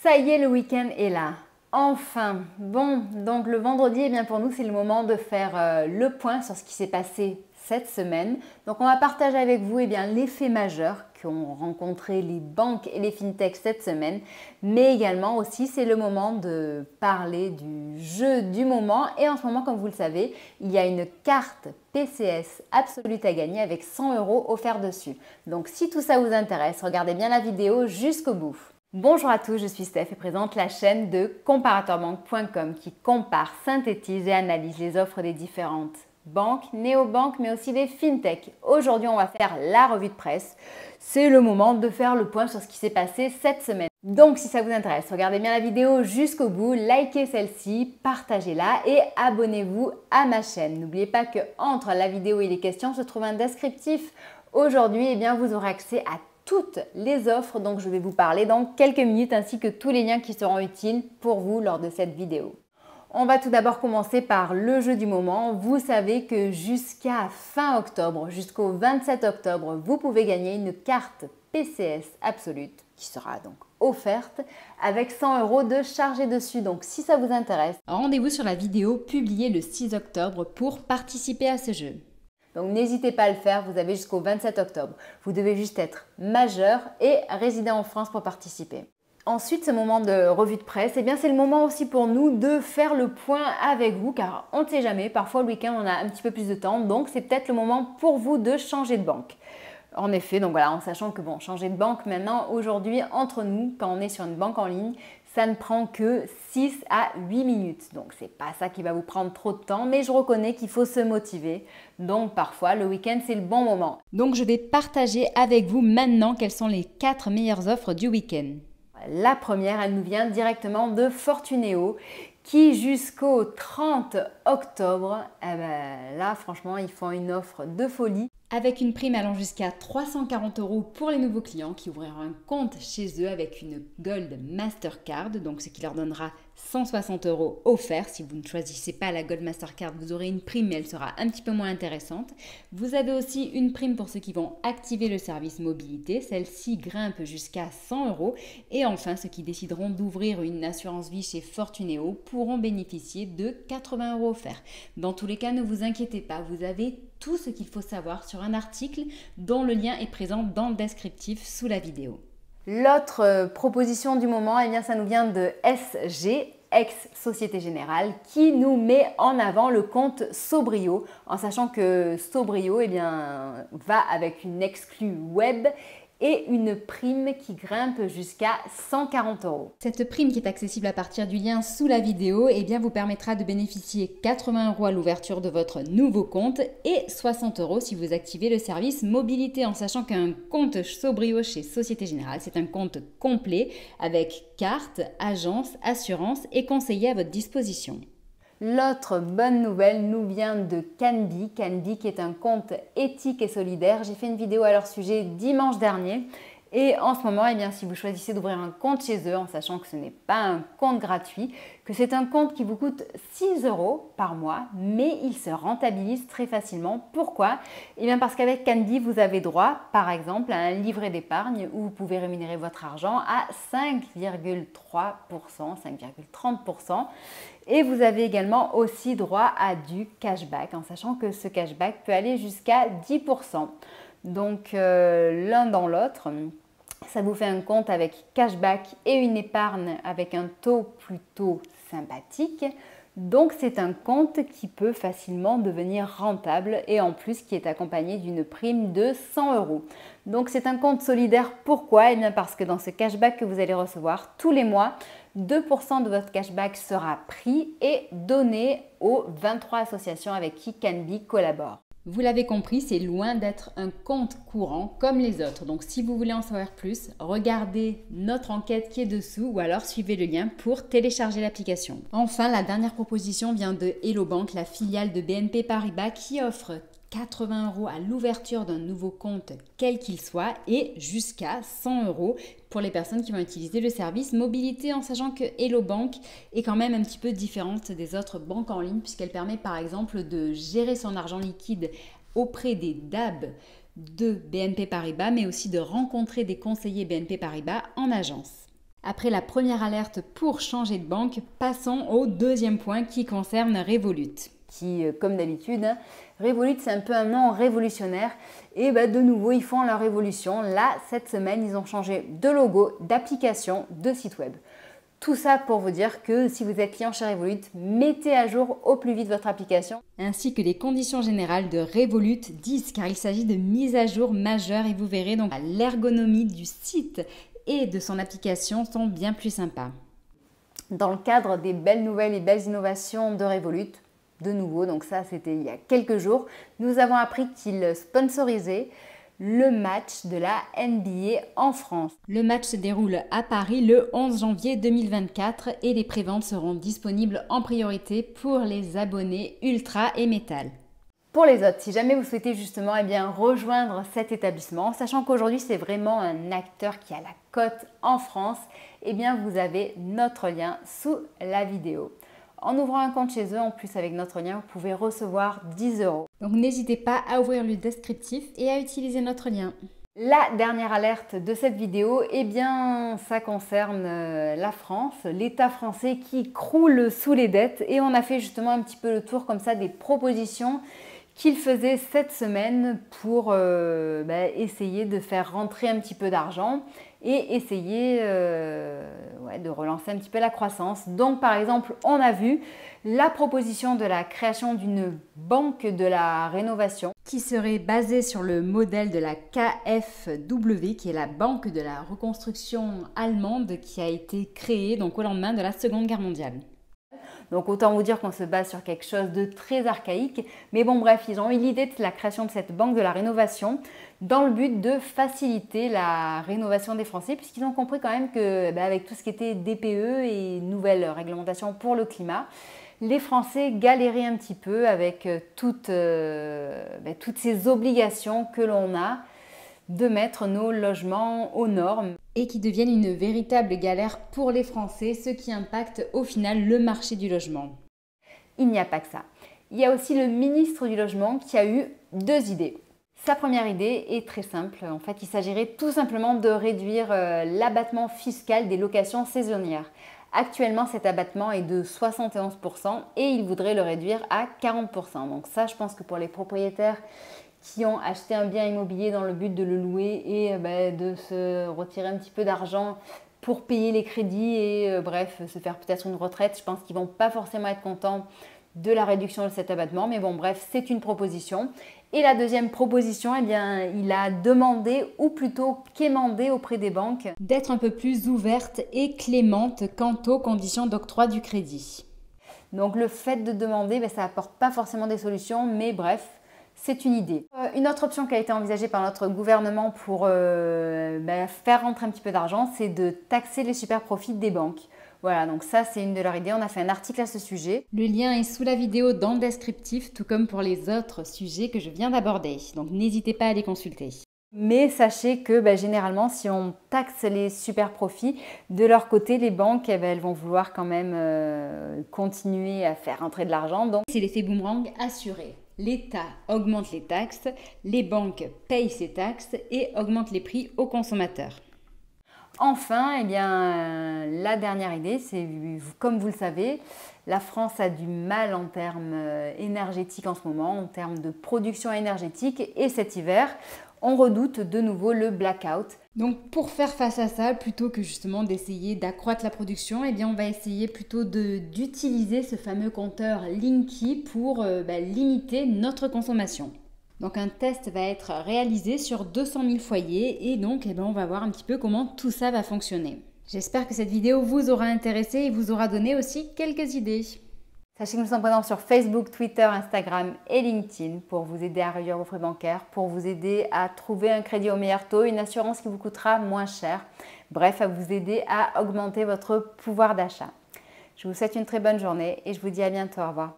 Ça y est, le week-end est là. Enfin, bon, donc le vendredi, eh bien pour nous, c'est le moment de faire le point sur ce qui s'est passé cette semaine. Donc on va partager avec vous les faits majeurs qu'ont rencontré les banques et les fintechs cette semaine, mais également aussi c'est le moment de parler du jeu du moment. Et en ce moment, comme vous le savez, il y a une carte PCS Absolute à gagner avec 100 € offerts dessus. Donc si tout ça vous intéresse, regardez bien la vidéo jusqu'au bout. Bonjour à tous, je suis Steph et présente la chaîne de comparateurbanque.com qui compare, synthétise et analyse les offres des différentes banques, néobanques, mais aussi des fintechs. Aujourd'hui, on va faire la revue de presse. C'est le moment de faire le point sur ce qui s'est passé cette semaine. Donc, si ça vous intéresse, regardez bien la vidéo jusqu'au bout, likez celle-ci, partagez-la et abonnez-vous à ma chaîne. N'oubliez pas que entre la vidéo et les questions se trouve un descriptif. Aujourd'hui, vous aurez accès à toutes les offres dont je vais vous parler dans quelques minutes ainsi que tous les liens qui seront utiles pour vous lors de cette vidéo. On va tout d'abord commencer par le jeu du moment. Vous savez que jusqu'à fin octobre, jusqu'au 27 octobre, vous pouvez gagner une carte PCS Absolute qui sera donc offerte avec 100 € de chargé dessus. Donc si ça vous intéresse, rendez-vous sur la vidéo publiée le 6 octobre pour participer à ce jeu. Donc n'hésitez pas à le faire, vous avez jusqu'au 27 octobre. Vous devez juste être majeur et résider en France pour participer. Ensuite, ce moment de revue de presse, c'est le moment aussi pour nous de faire le point avec vous car on ne sait jamais, parfois le week-end on a un petit peu plus de temps, donc c'est peut-être le moment pour vous de changer de banque. En effet, donc voilà, en sachant que changer de banque maintenant, aujourd'hui, entre nous, quand on est sur une banque en ligne, ça ne prend que 6 à 8 minutes. Donc, c'est pas ça qui va vous prendre trop de temps, mais je reconnais qu'il faut se motiver. Donc, parfois, le week-end, c'est le bon moment. Donc, je vais partager avec vous maintenant quelles sont les 4 meilleures offres du week-end. La première, elle nous vient directement de Fortuneo qui jusqu'au 30 octobre, là franchement, ils font une offre de folie. Avec une prime allant jusqu'à 340 € pour les nouveaux clients qui ouvriront un compte chez eux avec une Gold Mastercard, donc ce qui leur donnera 160 € offerts. Si vous ne choisissez pas la Gold Mastercard, vous aurez une prime, mais elle sera un petit peu moins intéressante. Vous avez aussi une prime pour ceux qui vont activer le service mobilité. Celle-ci grimpe jusqu'à 100 €. Et enfin, ceux qui décideront d'ouvrir une assurance vie chez Fortuneo pourront bénéficier de 80 € offerts. Dans tous les cas, ne vous inquiétez pas, vous avez tout ce qu'il faut savoir sur un article dont le lien est présent dans le descriptif sous la vidéo. L'autre proposition du moment, ça nous vient de SG, ex-Société Générale, qui nous met en avant le compte Sobrio, en sachant que Sobrio va avec une exclue web et une prime qui grimpe jusqu'à 140 €. Cette prime qui est accessible à partir du lien sous la vidéo vous permettra de bénéficier 80 € à l'ouverture de votre nouveau compte et 60 € si vous activez le service mobilité, en sachant qu'un compte Sobrio chez Société Générale, c'est un compte complet avec carte, agence, assurance et conseiller à votre disposition. L'autre bonne nouvelle nous vient de Canby, qui est un compte éthique et solidaire. J'ai fait une vidéo à leur sujet dimanche dernier. Et en ce moment, si vous choisissez d'ouvrir un compte chez eux, en sachant que ce n'est pas un compte gratuit, que c'est un compte qui vous coûte 6 € par mois, mais il se rentabilise très facilement. Pourquoi ? Parce qu'avec Canby, vous avez droit, par exemple, à un livret d'épargne où vous pouvez rémunérer votre argent à 5,3%, 5,30%. Et vous avez également aussi droit à du cashback, en sachant que ce cashback peut aller jusqu'à 10%. Donc, l'un dans l'autre, ça vous fait un compte avec cashback et une épargne avec un taux plutôt sympathique. Donc, c'est un compte qui peut facilement devenir rentable et en plus qui est accompagné d'une prime de 100 €. Donc, c'est un compte solidaire. Pourquoi ? Parce que dans ce cashback que vous allez recevoir tous les mois, 2% de votre cashback sera pris et donné aux 23 associations avec qui Canby collabore. Vous l'avez compris, c'est loin d'être un compte courant comme les autres. Donc si vous voulez en savoir plus, regardez notre enquête qui est dessous ou alors suivez le lien pour télécharger l'application. Enfin, la dernière proposition vient de Hello Bank, la filiale de BNP Paribas qui offre 80 € à l'ouverture d'un nouveau compte, quel qu'il soit, et jusqu'à 100 € pour les personnes qui vont utiliser le service mobilité, en sachant que Hello Bank est quand même un petit peu différente des autres banques en ligne puisqu'elle permet par exemple de gérer son argent liquide auprès des DAB de BNP Paribas, mais aussi de rencontrer des conseillers BNP Paribas en agence. Après la première alerte pour changer de banque, passons au deuxième point qui concerne Revolut. Qui, comme d'habitude, Revolut c'est un peu un nom révolutionnaire et de nouveau ils font leur révolution. Là, cette semaine, ils ont changé de logo, d'application, de site web. Tout ça pour vous dire que si vous êtes client chez Revolut, mettez à jour au plus vite votre application. Ainsi que les conditions générales de Revolut 10 car il s'agit de mises à jour majeures et vous verrez donc l'ergonomie du site et de son application sont bien plus sympas. Dans le cadre des belles nouvelles et belles innovations de Revolut, de nouveau, donc ça c'était il y a quelques jours, nous avons appris qu'ils sponsorisaient le match de la NBA en France. Le match se déroule à Paris le 11 janvier 2024 et les préventes seront disponibles en priorité pour les abonnés Ultra et Métal. Pour les autres, si jamais vous souhaitez justement rejoindre cet établissement, sachant qu'aujourd'hui c'est vraiment un acteur qui a la cote en France, vous avez notre lien sous la vidéo. En ouvrant un compte chez eux, en plus avec notre lien, vous pouvez recevoir 10 €. Donc n'hésitez pas à ouvrir le descriptif et à utiliser notre lien. La dernière alerte de cette vidéo, ça concerne la France, l'État français qui croule sous les dettes. Et on a fait justement un petit peu le tour comme ça des propositions qu'il faisait cette semaine pour essayer de faire rentrer un petit peu d'argent et essayer de relancer un petit peu la croissance. Donc par exemple, on a vu la proposition de la création d'une banque de la rénovation qui serait basée sur le modèle de la KfW, qui est la banque de la reconstruction allemande qui a été créée donc au lendemain de la Seconde Guerre mondiale. Donc autant vous dire qu'on se base sur quelque chose de très archaïque. Mais bon bref, ils ont eu l'idée de la création de cette banque de la rénovation dans le but de faciliter la rénovation des Français puisqu'ils ont compris quand même que avec tout ce qui était DPE et nouvelles réglementations pour le climat, les Français galéraient un petit peu avec toutes ces obligations que l'on a de mettre nos logements aux normes et qui deviennent une véritable galère pour les Français, ce qui impacte au final le marché du logement. Il n'y a pas que ça. Il y a aussi le ministre du Logement qui a eu deux idées. Sa première idée est très simple. En fait, il s'agirait tout simplement de réduire l'abattement fiscal des locations saisonnières. Actuellement, cet abattement est de 71% et il voudrait le réduire à 40%. Donc ça, je pense que pour les propriétaires qui ont acheté un bien immobilier dans le but de le louer et de se retirer un petit peu d'argent pour payer les crédits et se faire peut-être une retraite. Je pense qu'ils ne vont pas forcément être contents de la réduction de cet abattement. Mais bon, bref, c'est une proposition. Et la deuxième proposition, il a demandé ou plutôt quémandé auprès des banques d'être un peu plus ouverte et clémente quant aux conditions d'octroi du crédit. Donc le fait de demander, ça n'apporte pas forcément des solutions, mais bref, c'est une idée. Une autre option qui a été envisagée par notre gouvernement pour faire rentrer un petit peu d'argent, c'est de taxer les super profits des banques. Voilà, donc ça c'est une de leurs idées. On a fait un article à ce sujet. Le lien est sous la vidéo dans le descriptif, tout comme pour les autres sujets que je viens d'aborder. Donc n'hésitez pas à les consulter. Mais sachez que généralement, si on taxe les super profits, de leur côté, les banques, elles vont vouloir quand même continuer à faire rentrer de l'argent. Donc c'est l'effet boomerang assuré. L'État augmente les taxes, les banques payent ces taxes et augmentent les prix aux consommateurs. Enfin, la dernière idée, c'est comme vous le savez, la France a du mal en termes énergétiques en ce moment, en termes de production énergétique et cet hiver, on redoute de nouveau le blackout. Donc pour faire face à ça, plutôt que justement d'essayer d'accroître la production, on va essayer plutôt d'utiliser ce fameux compteur Linky pour limiter notre consommation. Donc un test va être réalisé sur 200 000 foyers et donc on va voir un petit peu comment tout ça va fonctionner. J'espère que cette vidéo vous aura intéressé et vous aura donné aussi quelques idées. Sachez que nous sommes présents sur Facebook, Twitter, Instagram et LinkedIn pour vous aider à réduire vos frais bancaires, pour vous aider à trouver un crédit au meilleur taux, une assurance qui vous coûtera moins cher. Bref, à vous aider à augmenter votre pouvoir d'achat. Je vous souhaite une très bonne journée et je vous dis à bientôt. Au revoir.